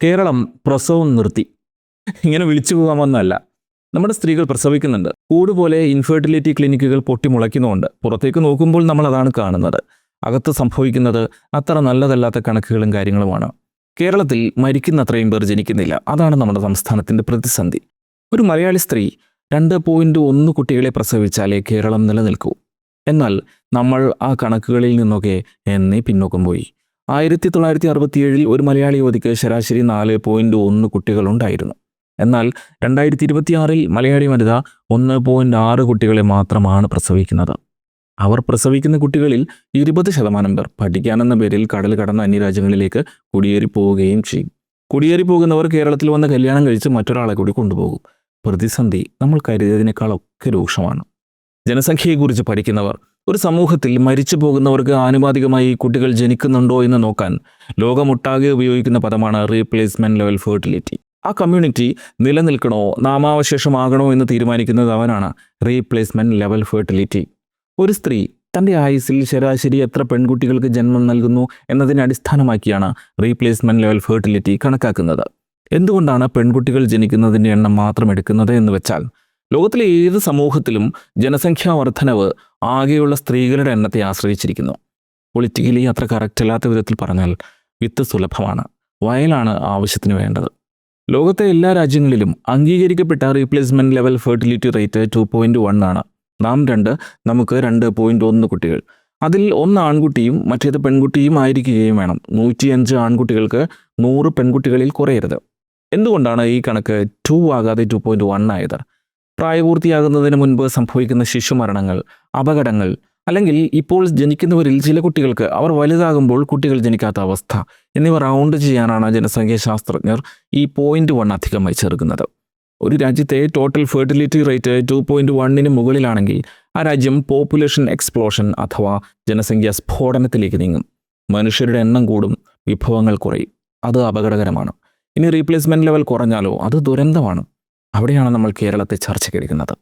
കേരളം പ്രസവം നിർത്തി. ഇങ്ങനെ വിളിച്ചു പോകാമെന്നല്ല. നമ്മുടെ സ്ത്രീകൾ പ്രസവിക്കുന്നുണ്ട്. കൂടുപോലെ ഇൻഫെർട്ടിലിറ്റി ക്ലിനിക്കുകൾ പൊട്ടിമുളയ്ക്കുന്നുമുണ്ട്. പുറത്തേക്ക് നോക്കുമ്പോൾ നമ്മൾ അതാണ് കാണുന്നത്. അകത്ത് സംഭവിക്കുന്നത് അത്ര നല്ലതല്ലാത്ത കണക്കുകളും കാര്യങ്ങളുമാണ്. കേരളത്തിൽ മരിക്കുന്നത്രയും പേർ ജനിക്കുന്നില്ല. അതാണ് നമ്മുടെ സംസ്ഥാനത്തിൻ്റെ പ്രതിസന്ധി. ഒരു മലയാളി സ്ത്രീ 2.1 കുട്ടികളെ പ്രസവിച്ചാലേ കേരളം നിലനിൽക്കൂ. എന്നാൽ നമ്മൾ ആ കണക്കുകളിൽ നിന്നൊക്കെ എന്നേ പിന്നോക്കം പോയി. 1967 ഒരു മലയാളി യുവതിക്ക് ശരാശരി 4.1 കുട്ടികളുണ്ടായിരുന്നു. എന്നാൽ 2026 മലയാളി വനിത 1.6 കുട്ടികളെ മാത്രമാണ് പ്രസവിക്കുന്നത്. അവർ പ്രസവിക്കുന്ന കുട്ടികളിൽ 20% പേർ പഠിക്കാനെന്ന പേരിൽ കടൽ കടന്ന അന്യരാജ്യങ്ങളിലേക്ക് കുടിയേറി പോവുകയും ചെയ്യും. കുടിയേറി പോകുന്നവർ കേരളത്തിൽ വന്ന് കല്യാണം കഴിച്ച് മറ്റൊരാളെ കൂടി കൊണ്ടുപോകും. പ്രതിസന്ധി നമ്മൾ കരുതിയതിനേക്കാളൊക്കെ രൂക്ഷമാണ്. ജനസംഖ്യയെക്കുറിച്ച് പഠിക്കുന്നവർ ഒരു സമൂഹത്തിൽ മരിച്ചു പോകുന്നവർക്ക് ആനുപാതികമായി കുട്ടികൾ ജനിക്കുന്നുണ്ടോ എന്ന് നോക്കാൻ ലോകമൊട്ടാകെ ഉപയോഗിക്കുന്ന പദമാണ് റീപ്ലേസ്മെന്റ് ലെവൽ ഫെർട്ടിലിറ്റി. ആ കമ്മ്യൂണിറ്റി നിലനിൽക്കണോ നാമാവശേഷമാകണോ എന്ന് തീരുമാനിക്കുന്നത് അവനാണ് റീപ്ലേസ്മെന്റ് ലെവൽ ഫെർട്ടിലിറ്റി. ഒരു സ്ത്രീ തൻ്റെ ആയുസ്സിൽ ശരാശരി എത്ര പെൺകുട്ടികൾക്ക് ജന്മം നൽകുന്നു എന്നതിനെ അടിസ്ഥാനമാക്കിയാണ് റീപ്ലേസ്മെന്റ് ലെവൽ ഫെർട്ടിലിറ്റി കണക്കാക്കുന്നത്. എന്തുകൊണ്ടാണ് പെൺകുട്ടികൾ ജനിക്കുന്നതിൻ്റെ എണ്ണം മാത്രം എടുക്കുന്നത് എന്ന് വെച്ചാൽ, ലോകത്തിലെ ഏത് സമൂഹത്തിലും ജനസംഖ്യാ വർധനവ് ആകെയുള്ള സ്ത്രീകളുടെ എണ്ണത്തെ ആശ്രയിച്ചിരിക്കുന്നു. പൊളിറ്റിക്കലി അത്ര കറക്റ്റ് അല്ലാത്ത വിധത്തിൽ പറഞ്ഞാൽ വിത്ത് സുലഭമാണ്, വയലാണ് ആവശ്യത്തിന് വേണ്ടത്. ലോകത്തെ എല്ലാ രാജ്യങ്ങളിലും അംഗീകരിക്കപ്പെട്ട റീപ്ലേസ്മെന്റ് ലെവൽ ഫെർട്ടിലിറ്റി റേറ്റ് 2.1 ആണ്. നാം 2, നമുക്ക് 2.1 കുട്ടികൾ. അതിൽ 1 ആൺകുട്ടിയും മറ്റേത് പെൺകുട്ടിയും ആയിരിക്കുകയും വേണം. 105 ആൺകുട്ടികൾക്ക് 100 പെൺകുട്ടികളിൽ കുറയരുത്. എന്തുകൊണ്ടാണ് ഈ കണക്ക് 2 ആകാതെ 2.1 ആയത്? പ്രായപൂർത്തിയാകുന്നതിന് മുൻപ് സംഭവിക്കുന്ന ശിശുമരണങ്ങൾ, അപകടങ്ങൾ, അല്ലെങ്കിൽ ഇപ്പോൾ ജനിക്കുന്നവരിൽ ചില കുട്ടികൾക്ക് അവർ വലുതാകുമ്പോൾ കുട്ടികൾ ജനിക്കാത്ത അവസ്ഥ എന്നിവ റൗണ്ട് ചെയ്യാനാണ് ജനസംഖ്യാ ശാസ്ത്രജ്ഞർ ഈ 0.1 അധികമായി ചേർക്കുന്നത്. ഒരു രാജ്യത്തെ ടോട്ടൽ ഫെർട്ടിലിറ്റി റേറ്റ് 2.1 മുകളിലാണെങ്കിൽ ആ രാജ്യം പോപ്പുലേഷൻ എക്സ്പ്ലോഷൻ അഥവാ ജനസംഖ്യാ സ്ഫോടനത്തിലേക്ക് നീങ്ങും. മനുഷ്യരുടെ എണ്ണം കൂടും, വിഭവങ്ങൾ കുറയും. അത് അപകടകരമാണ്. ഇനി റീപ്ലേസ്മെന്റ് ലെവൽ കുറഞ്ഞാലോ അത് ദുരന്തമാണ്. അവിടെയാണ് നമ്മൾ കേരളത്തെ ചർച്ചയ്ക്കെടുക്കുന്നത്.